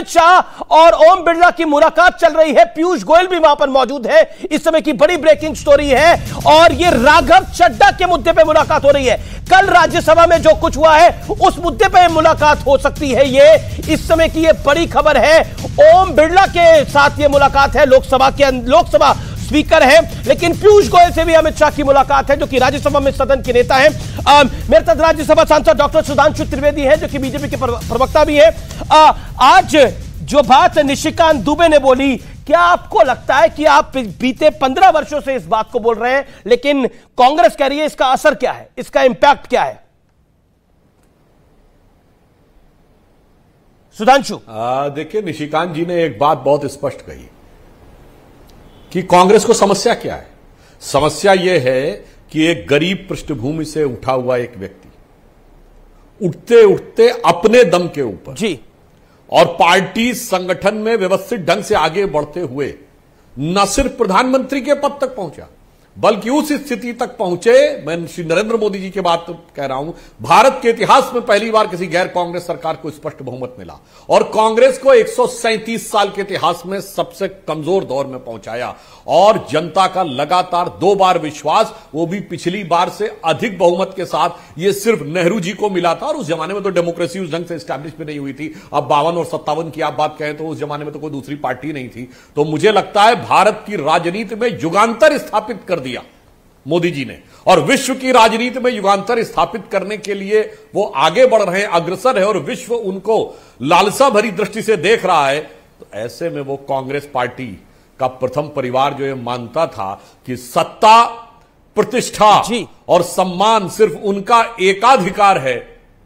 अमित शाह और ओम बिरला की मुलाकात चल रही है, पीयूष गोयल भी वहां पर मौजूद है। इस समय की बड़ी ब्रेकिंग स्टोरी है और यह राघव चड्ढा के मुद्दे पर मुलाकात हो रही है। कल राज्यसभा में जो कुछ हुआ है उस मुद्दे पर मुलाकात हो सकती है। यह इस समय की यह बड़ी खबर है। ओम बिरला के साथ यह मुलाकात है, लोकसभा स्पीकर है, लेकिन पीयूष गोयल से भी अमित शाह की मुलाकात है, जो कि राज्यसभा में सदन के नेता हैं। मेरे साथ राज्यसभा सांसद डॉक्टर सुधांशु त्रिवेदी हैं, जो कि बीजेपी के प्रवक्ता भी हैं। आज जो बात निशिकांत दुबे ने बोली, क्या आपको लगता है कि आप बीते 15 वर्षों से इस बात को बोल रहे हैं, लेकिन कांग्रेस कह रही है, इसका असर क्या है, इसका इंपैक्ट क्या है? सुधांशु। देखिए, निशिकांत जी ने एक बात बहुत स्पष्ट कही कि कांग्रेस को समस्या क्या है। समस्या यह है कि एक गरीब पृष्ठभूमि से उठा हुआ एक व्यक्ति उठते उठते अपने दम के ऊपर जी और पार्टी संगठन में व्यवस्थित ढंग से आगे बढ़ते हुए न सिर्फ प्रधानमंत्री के पद तक पहुंचा, बल्कि उस स्थिति तक पहुंचे, मैं श्री नरेंद्र मोदी जी की बात कह रहा हूं, भारत के इतिहास में पहली बार किसी गैर कांग्रेस सरकार को स्पष्ट बहुमत मिला और कांग्रेस को 137 साल के इतिहास में सबसे कमजोर दौर में पहुंचाया और जनता का लगातार 2 बार विश्वास, वो भी पिछली बार से अधिक बहुमत के साथ, ये सिर्फ नेहरू जी को मिला था। और उस जमाने में तो डेमोक्रेसी उस ढंग से स्टैब्लिश भी नहीं हुई थी। अब 52 और 57 की आप बात कहें तो उस जमाने में तो कोई दूसरी पार्टी नहीं थी। तो मुझे लगता है भारत की राजनीति में युगांतर स्थापित कर दिया मोदी जी ने, और विश्व की राजनीति में युगांतर स्थापित करने के लिए वो आगे बढ़ रहे हैं, अग्रसर है और विश्व उनको लालसा भरी दृष्टि से देख रहा है। तो ऐसे में वो कांग्रेस पार्टी का प्रथम परिवार जो ये मानता था कि सत्ता, प्रतिष्ठा और सम्मान सिर्फ उनका एकाधिकार है,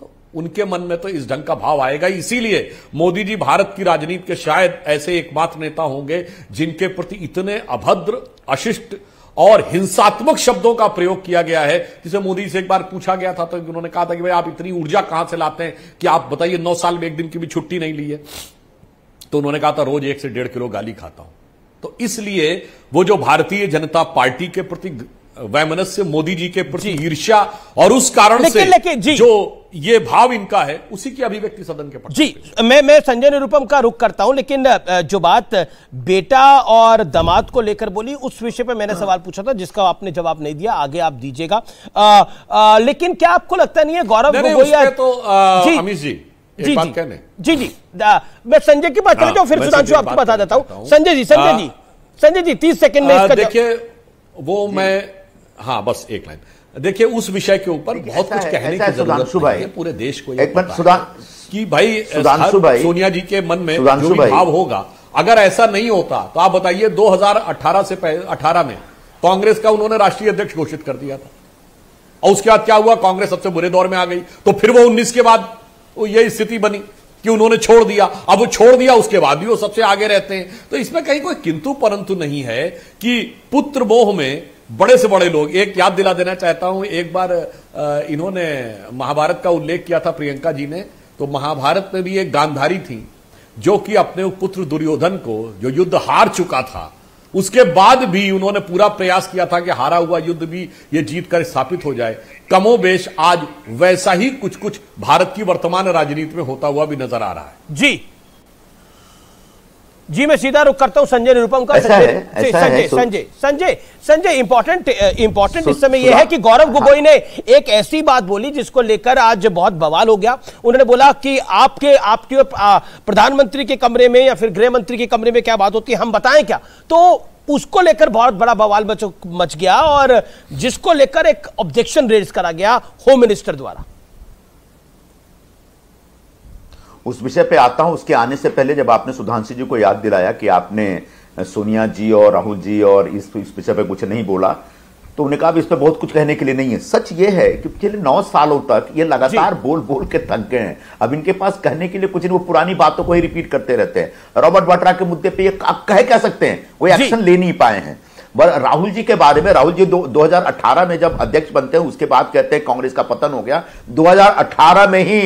तो उनके मन में तो इस ढंग का भाव आएगा। इसीलिए मोदी जी भारत की राजनीति के शायद ऐसे एकमात्र नेता होंगे जिनके प्रति इतने अभद्र, अशिष्ट और हिंसात्मक शब्दों का प्रयोग किया गया है। जिसे मोदी से एक बार पूछा गया था तो उन्होंने कहा था कि भाई आप इतनी ऊर्जा कहां से लाते हैं कि आप बताइए 9 साल में एक दिन की भी छुट्टी नहीं ली है। तो उन्होंने कहा था रोज 1 से 1.5 किलो गाली खाता हूं। तो इसलिए वो जो भारतीय जनता पार्टी के प्रति वैमनस्य, मोदी जी के प्रति ईर्ष्या और उस कारण से जो ये भाव इनका है, उसी की अभिव्यक्ति सदन के पक्ष जी। मैं संजय निरुपम का रुख करता हूं, लेकिन जो बात बेटा और दामाद को लेकर बोली, उस विषय पे मैंने सवाल पूछा था जिसका आपने जवाब नहीं दिया, आगे आप दीजिएगा। लेकिन क्या आपको लगता नहीं है गौरव गोगोई तो अमित जी एक बात कहने जी मैं संजय की बात कर रहा हूं, फिर सुधांशु आपको बता देता हूं। संजय जी 30 सेकंड में इसका देखिए, वो मैं बस एक लाइन देखिए, उस विषय के ऊपर बहुत कुछ कहने की जरूरत नहीं है। पूरे देश को एक कि भाई सोनिया जी के मन में जो भी भाव होगा, अगर ऐसा नहीं होता तो आप बताइए 2018 से 18 में कांग्रेस का उन्होंने राष्ट्रीय अध्यक्ष घोषित कर दिया था और उसके बाद क्या हुआ, कांग्रेस सबसे बुरे दौर में आ गई। तो फिर वो 19 के बाद यही स्थिति बनी कि उन्होंने छोड़ दिया। अब वो छोड़ दिया, उसके बाद भी वो सबसे आगे रहते हैं। तो इसमें कहीं कोई किंतु परंतु नहीं है कि पुत्र मोह में बड़े से बड़े लोग, एक याद दिला देना चाहता हूं, एक बार इन्होंने महाभारत का उल्लेख किया था प्रियंका जी ने, तो महाभारत में भी एक गांधारी थी जो कि अपने पुत्र दुर्योधन को, जो युद्ध हार चुका था, उसके बाद भी उन्होंने पूरा प्रयास किया था कि हारा हुआ युद्ध भी ये जीत कर स्थापित हो जाए। कमोबेश आज वैसा ही कुछ कुछ भारत की वर्तमान राजनीति में होता हुआ भी नजर आ रहा है। जी मैं सीधा रुख करता हूं संजय निरुपम का। संजय इंपॉर्टेंट इस समय यह है कि गौरव गोगोई ने एक ऐसी बात बोली जिसको लेकर आज बहुत बवाल हो गया। उन्होंने बोला कि आपके प्रधानमंत्री के कमरे में या फिर गृह मंत्री के कमरे में क्या बात होती है, हम बताएं क्या? तो उसको लेकर बहुत बड़ा बवाल मच गया और जिसको लेकर एक ऑब्जेक्शन रेज करा गया होम मिनिस्टर द्वारा। उस विषय पे आता हूं। उसके आने से पहले जब आपने सुधांशु जी को याद दिलाया कि आपने सोनिया जी और राहुल जी और इस विषय पे कुछ नहीं बोला, तो उन्होंने कहा इस पे बहुत कुछ कहने के लिए नहीं है। सच ये है कि पिछले 9 सालों तक ये लगातार बोल बोल के थक गए हैं। अब इनके पास कहने के लिए कुछ नहीं, वो पुरानी बातों को ही रिपीट करते रहते हैं। रॉबर्ट वाड्रा के मुद्दे पे ये आप कह सकते हैं, वो एक्शन ले नहीं पाए हैं। राहुल जी के बारे में, राहुल जी 2018 में जब अध्यक्ष बनते हैं उसके बाद कहते हैं कांग्रेस का पतन हो गया। 2018 में ही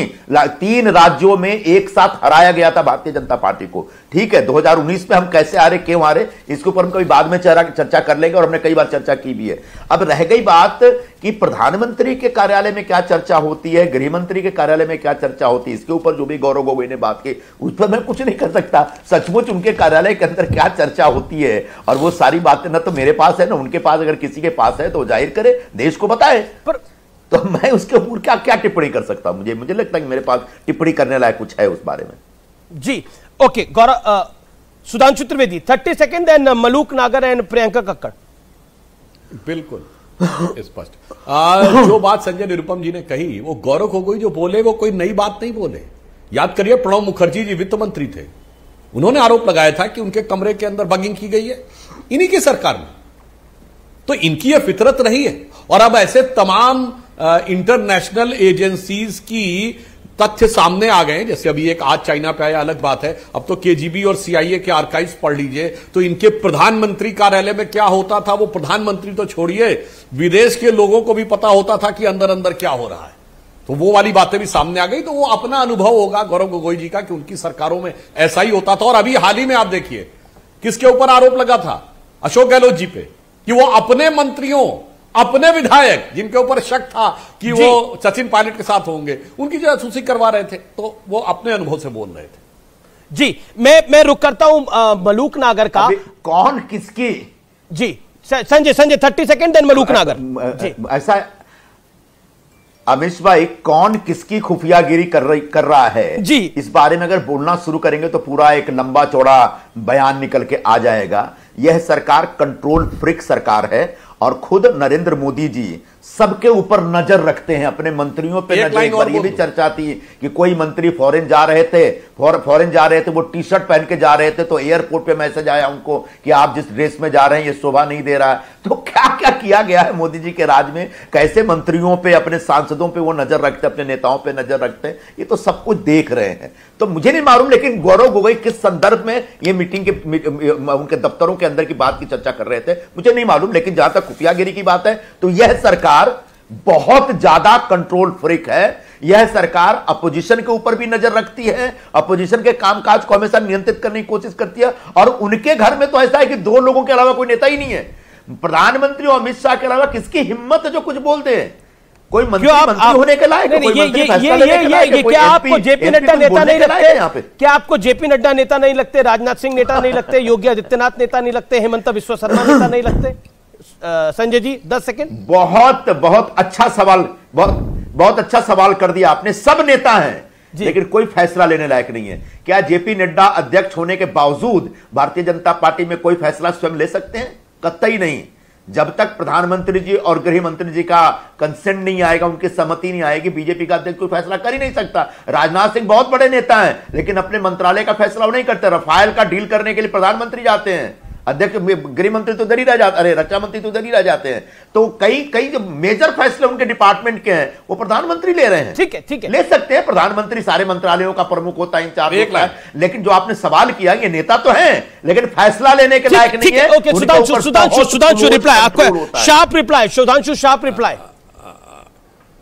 3 राज्यों में एक साथ हराया गया था भारतीय जनता पार्टी को। ठीक है, 2019 में हम कैसे हारे, क्यों हारे, इसके ऊपर हम कभी बाद में चर्चा कर लेंगे और हमने कई बार चर्चा की भी है। अब रह गई बात कि प्रधानमंत्री के कार्यालय में क्या चर्चा होती है, गृह मंत्री के कार्यालय में क्या चर्चा होती है, इसके ऊपर जो भी गौरव गोगोई ने बात की उस पर मैं कुछ नहीं कर सकता। सचमुच उनके कार्यालय के अंदर क्या चर्चा होती है और वो सारी बातें न तो मेरे पास है ना उनके पास, अगर किसी के पास है तो जाहिर करे, देश को बताए। पर तो मैं उसके ऊपर क्या क्या टिप्पणी कर सकता हूं? मुझे लगता है कि मेरे पास टिप्पणी करने लायक कुछ है उस बारे में। जी okay Gaurav, Sudhanshu Trivedi 30 second, and Malook Nagar and Priyanka Kakkar. बिल्कुल स्पष्ट जो बात संजय निरुपम जी ने कही, वो गौरव गोगोई जो बोले वो कोई नई बात नहीं बोले। याद करिए प्रणब मुखर्जी जी वित्त मंत्री थे, उन्होंने आरोप लगाया था कि उनके कमरे के अंदर बगिंग की गई है इन्हीं की सरकार में। तो इनकी यह फितरत रही है। और अब ऐसे तमाम इंटरनेशनल एजेंसीज की तथ्य सामने आ गए, जैसे अभी एक आज चाइना पे आया, अलग बात है, अब तो केजीबी और सीआईए के आर्काइव्स पढ़ लीजिए तो इनके प्रधानमंत्री कार्यालय में क्या होता था वो प्रधानमंत्री तो छोड़िए, विदेश के लोगों को भी पता होता था कि अंदर अंदर क्या हो रहा है। तो वो वाली बातें भी सामने आ गई। तो वो अपना अनुभव होगा गौरव गोगोई जी का कि उनकी सरकारों में ऐसा ही होता था। और अभी हाल ही में आप देखिए किसके ऊपर आरोप लगा था, अशोक गहलोत जी पे, कि वो अपने मंत्रियों, अपने विधायक जिनके ऊपर शक था कि वो सचिन पायलट के साथ होंगे, उनकी जासूसी करवा रहे थे। तो वो अपने अनुभव से बोल रहे थे। जी मैं रुक करता हूं मलूक नागर का। कौन किसकी? जी संजय 30 सेकंड, देन मलूक नागर। ऐसा अमिश भाई, कौन किसकी खुफियागिरी कर रहा है जी, इस बारे में अगर बोलना शुरू करेंगे तो पूरा एक लंबा चौड़ा बयान निकल के आ जाएगा। यह सरकार कंट्रोल फ्रीक सरकार है और खुद नरेंद्र मोदी जी सबके ऊपर नजर रखते हैं, अपने मंत्रियों पे नजर। एक बार ये भी चर्चा थी कि कोई मंत्री फॉरेन जा रहे थे, वो टी शर्ट पहन के जा रहे थे, तो एयरपोर्ट पे मैसेज आया उनको कि आप जिस ड्रेस में जा रहे हैं ये शोभा नहीं दे रहा है। तो क्या क्या किया गया है मोदी जी के राज में, कैसे मंत्रियों पे, अपने सांसदों पे वो नजर रखते, अपने नेताओं पे नजर रखते हैं, ये तो सब कुछ देख रहे हैं। तो मुझे नहीं मालूम, लेकिन गौरव गोगोई किस संदर्भ में ये मीटिंग के उनके दफ्तरों के अंदर की बात की चर्चा कर रहे थे मुझे नहीं मालूम। लेकिन जहां तक खुफियागिरी की बात है तो यह सरकार बहुत ज्यादा कंट्रोल फ्रीक है। यह सरकार अपोजिशन के ऊपर भी नजर रखती है, अपोजिशन के कामकाज को हमेशा नियंत्रित करने की कोशिश करती है। और उनके घर में तो ऐसा है कि 2 लोगों के अलावा कोई नेता ही नहीं है, प्रधानमंत्री और अमित शाह के अलावा। किसकी हिम्मत है जो कुछ बोलते हैं? कोई मंत्री होने के लायक, क्या आपको जेपी नड्डा नेता नहीं लगते? क्या आपको जेपी नड्डा नेता नहीं लगते? राजनाथ सिंह नेता नहीं लगते? योगी आदित्यनाथ नेता नहीं लगते? हेमंत बिस्वा शर्मा नेता नहीं लगते? संजय जी 10 सेकंड। बहुत अच्छा सवाल, बहुत अच्छा सवाल कर दिया आपने। सब नेता हैं लेकिन कोई फैसला लेने लायक नहीं है। क्या जेपी नड्डा अध्यक्ष होने के बावजूद भारतीय जनता पार्टी में कोई फैसला स्वयं ले सकते हैं? कतई नहीं। जब तक प्रधानमंत्री जी और गृह मंत्री जी का कंसेंट नहीं आएगा, उनकी सहमति नहीं आएगी, बीजेपी का अध्यक्ष कोई फैसला कर ही नहीं सकता। राजनाथ सिंह बहुत बड़े नेता हैं लेकिन अपने मंत्रालय का फैसला वो नहीं करते। रफाल का डील करने के लिए प्रधानमंत्री जाते हैं, अध्यक्ष गृह मंत्री तो उधर ही रह जाते, अरे रक्षा मंत्री तो उधर ही रह जाते हैं। तो कई जो मेजर फैसले उनके डिपार्टमेंट के हैं वो प्रधानमंत्री ले रहे हैं। ठीक है ले सकते हैं, प्रधानमंत्री सारे मंत्रालयों का प्रमुख होता है, इंचार्ज होता है। लेकिन जो आपने सवाल किया, ये नेता तो है लेकिन फैसला लेने के लायक नहीं है। सुधांशु रिप्लाई, आपको sharp reply, Sudhanshu sharp reply.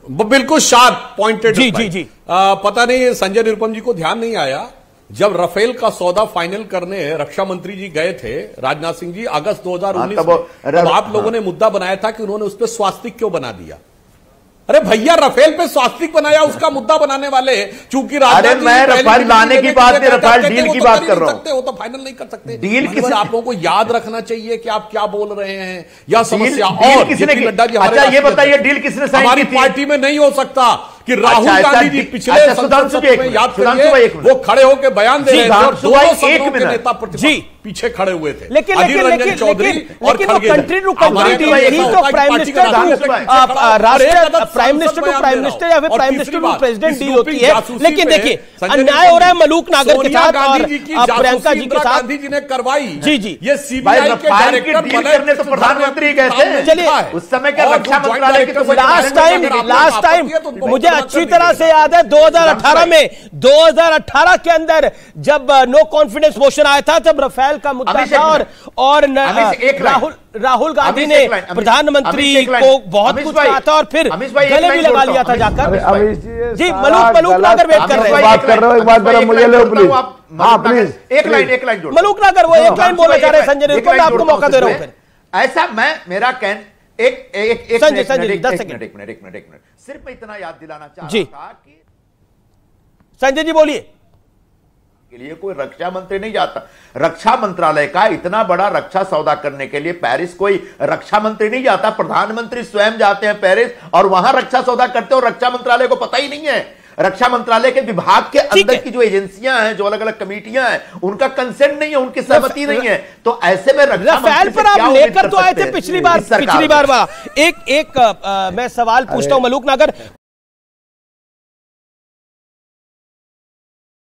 बिल्कुल शार्प पॉइंटेड। जी पता नहीं संजय निरुपम जी को ध्यान नहीं आया, जब राफेल का सौदा फाइनल करने रक्षा मंत्री जी गए थे राजनाथ सिंह जी अगस्त 2019 में, तब आप लोगों ने मुद्दा बनाया था कि उन्होंने उस पर स्वास्तिक क्यों बना दिया। अरे भैया, राफेल पे स्वास्तिक बनाया, उसका मुद्दा बनाने वाले चूंकि मैं राफेल लाने की बात नहीं, राफेल डील की बात कर रहा हूं। वो तो फाइनल नहीं कर सकते। डील किसी आप लोगों को याद रखना चाहिए कि आप क्या बोल रहे हैं या समस्या। और किसने नड्डा जी, अच्छा ये बताइए डील किसने साइन की थी? हमारी पार्टी में नहीं हो सकता कि राहुल गांधी जी पिछले संसद सत्र में, याद करिए, वो खड़े होकर बयान दे रहे थे और दोनों सदनों के नेता प्रतिपक्ष पीछे खड़े हुए थे, अधीर रंजन चौधरी और खड़गे। कंट्री टू कंट्री डील ही तो prime minister to prime minister या फिर prime minister to president deal होती है। लेकिन देखिए अन्याय हो रहा है मलूक नागर के साथ और प्रियंका जी के साथ। गांधी जी ने करवाई। जी ये सीबीआई के डायरेक्टर बने तो प्रधानमंत्री गए थे। चलिए उस समय के रक्षा मंत्रालय की तो लास्ट टाइम मुझे अच्छी तरह से याद है 2018 में, 2018 के अंदर जब नो कॉन्फिडेंस मोशन आया था, जब राफेल का मुद्दा था और राहुल गांधी ने प्रधानमंत्री को बहुत कुछ कहा था और फिर गले भी लगा लिया था जाकर। जी मलूक नागर वेट कर रहे हैं। बात कर रहे हो, एक बात करो, मुझे लो प्लीज। हाँ प्लीज, एक लाइन जोड़ो। मलूक नागर वो एक लाइन बोलना चाह रहे हैं, संजय निरुपम, आपको मौका दे रहा हूं। फिर ऐसा मेरा कहना मिनट। सिर्फ मैं इतना याद दिलाना चाह रहा था कि संजय जी बोलिए। के लिए कोई रक्षा मंत्री नहीं जाता। रक्षा मंत्रालय का इतना बड़ा रक्षा सौदा करने के लिए पेरिस कोई रक्षा मंत्री नहीं जाता, प्रधानमंत्री स्वयं जाते हैं पेरिस और वहां रक्षा सौदा करते हैं और रक्षा मंत्रालय को पता ही नहीं है। रक्षा मंत्रालय के विभाग के अंदर की जो एजेंसियां हैं, जो अलग अलग कमेटियां हैं, उनका कंसेंट नहीं है, उनकी सहमति नहीं है। तो ऐसे में रक्षा राफेल पर आप लेकर तो आए थे पिछली बार। मैं सवाल पूछता हूं मलूक नगर।